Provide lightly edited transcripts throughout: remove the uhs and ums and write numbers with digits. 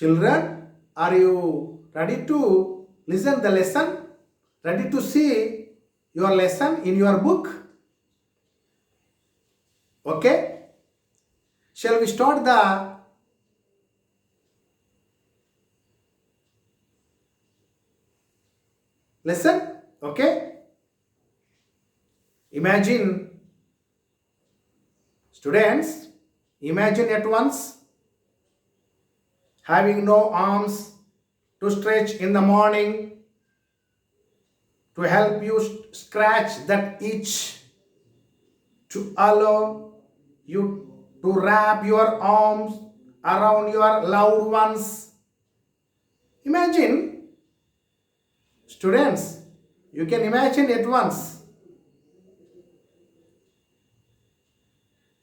Children, are you ready to listen the lesson? Ready to see your lesson in your book? Okay? Shall we start the lesson? Okay? Imagine, students, imagine at once having no arms to stretch in the morning to help you scratch that itch, to allow you to wrap your arms around your loved ones. Imagine, students, you can imagine at once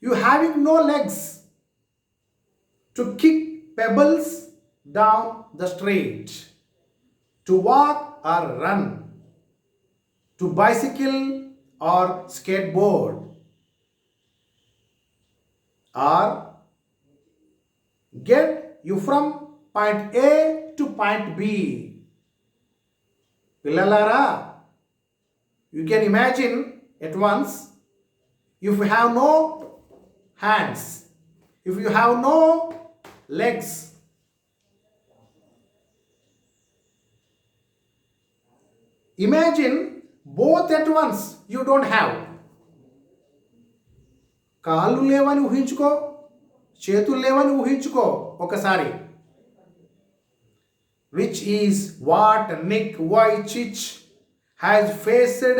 you having no legs to kick pebbles down the street, to walk or run, to bicycle or skateboard, or get you from point A to point B. Pillalara, you can imagine at once if you have no hands, if you have no legs, imagine both at once you don't have. కాళ్ళు లేవని ఊహించుకో, చేతులు లేవని ఊహించుకో ఒకసారి. Which is what Nick Vujicic has faced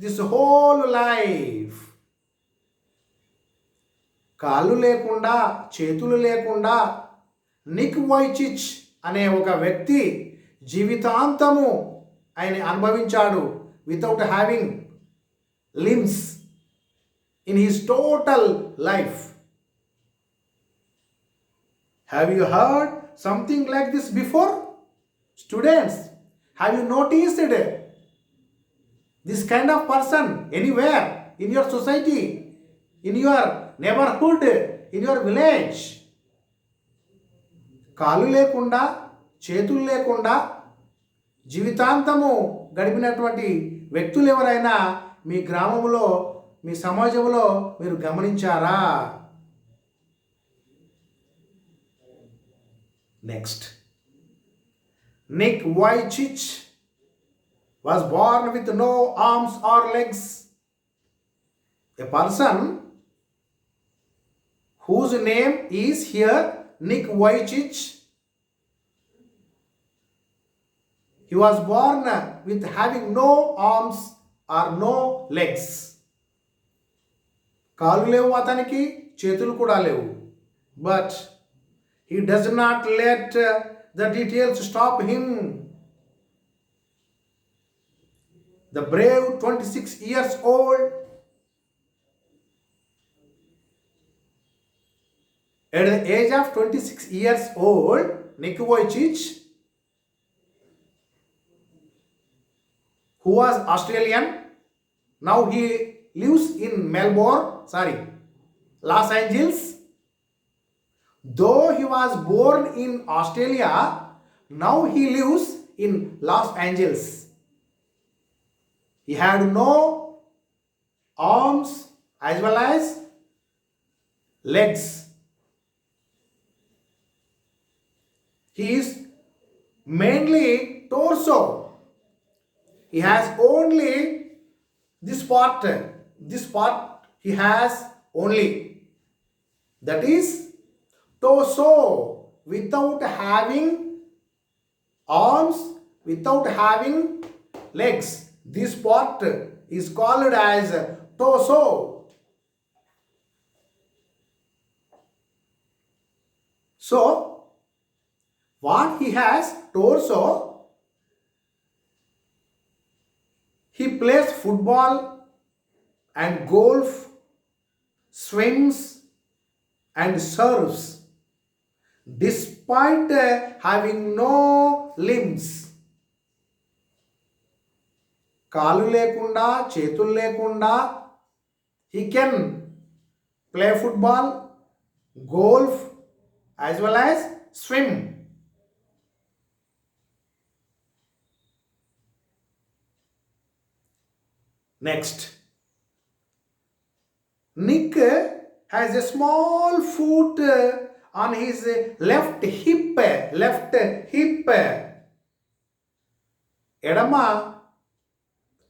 this whole life. కాళ్ళు లేకుండా, చేతులు లేకుండా Nick వోయిచిచ్ అనే ఒక వ్యక్తి జీవితాంతము ఆయన అనుభవించాడు without having limbs in his total life. Have you heard something like this before? Students, have you noticed this kind of person anywhere in your society, in your neighborhood, in your village? కాళ్ళు లేకుండా, చేతులు లేకుండా జీవితాంతము గడిపినటువంటి వ్యక్తులు ఎవరైనా మీ గ్రామంలో, మీ సమాజంలో మీరు గమనించారా? Next, Nick Vujicic was born with no arms or legs. A person whose name is here Nick Vujicic. He was born with having no arms or no legs. కాళ్ళు లేవు అతనికి, చేతులు కూడా లేవు. But he does not let the details stop him. The brave 26 years old, at the age of 26 years old, Nick Vujicic, who was Australian, now he lives in Los Angeles. Though he was born in Australia, now he lives in Los Angeles. He had no arms as well as legs. He is mainly torso. He has only this part he has only. That is torso, without having arms, without having legs. This part is called as torso. So, what he has torso, he plays football and golf, swims and surfs despite having no limbs. కాళ్ళు లేకుండా, చేతులు లేకుండా he can play football, golf as well as swim Next, Nick has a small foot on his left hip. ఎడమ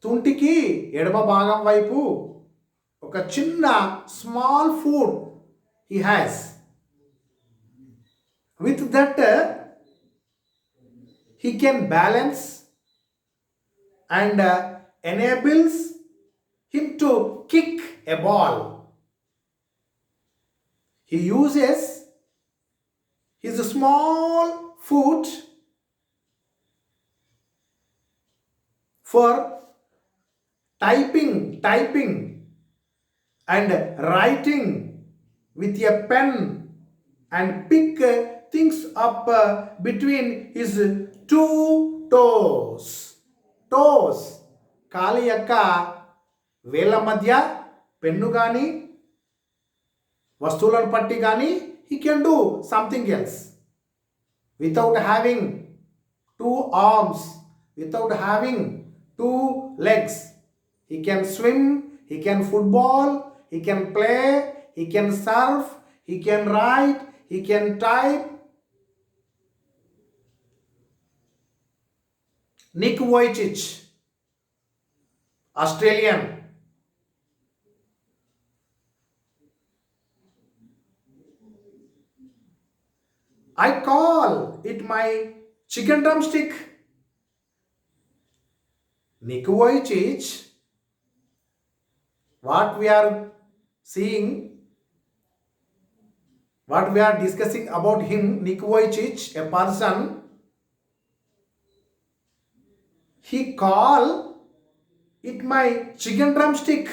తుంటికి ఎడమ భాగం వైపు ఒక చిన్న small foot he has. With that, he can balance and enables him to kick a ball. He uses his small foot for typing and writing with a pen and pick things up between his two toes. కాలి యొక్క వేళ్ళ మధ్య pen కానీ వస్తువులను పట్టి కానీ he can do something else without having two arms, without having two legs. He can swim, he can football, he can play, he can surf, he can write, he can type. Nick Vujicic, Australian. I call it my chicken drumstick. Nick Vujicic, what we are seeing, what we are discussing about him, Nick Vujicic, a person, he call it my chicken drumstick.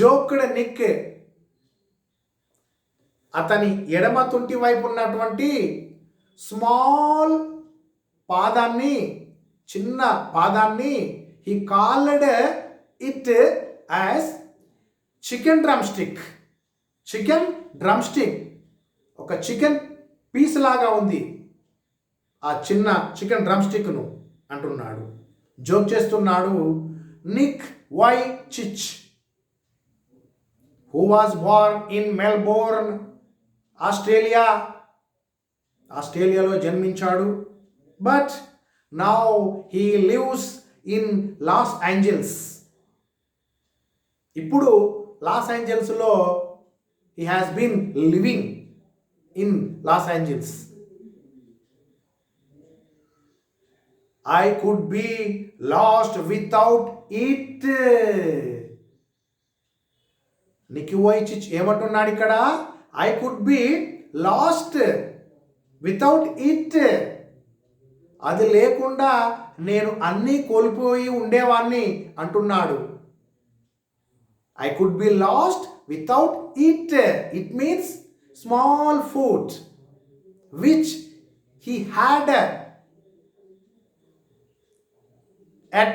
Joked Nick. అతని ఎడమ తుంటి వైపు ఉన్నటువంటి small పాదాన్ని, చిన్న పాదాన్ని he called it as chicken drumstick. ఒక chicken piece లాగా ఉంది ఆ చిన్న చికెన్ డ్రమ్స్టిక్ను అంటున్నాడు, జోక్ చేస్తున్నాడు. Nick Vujicic, who was born in Melbourne, ఆస్ట్రేలియాలో జన్మించాడు. But now he lives in Los Angeles. ఇప్పుడు లాస్ ఏంజల్స్లో he has been living in Los Angeles. I could be lost without it. Nick Vujicic ఏమంటున్నాడు ఇక్కడ? I could be lost without it. అది లేకుండా నేను అన్నీ కోల్పోయి ఉండేవాణ్ణి అంటున్నాడు. I could be lost without it. It means small foot which he had at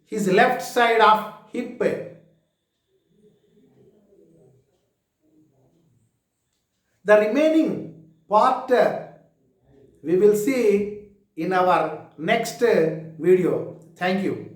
his left side of hip. The remaining part we will see in our next video. Thank you.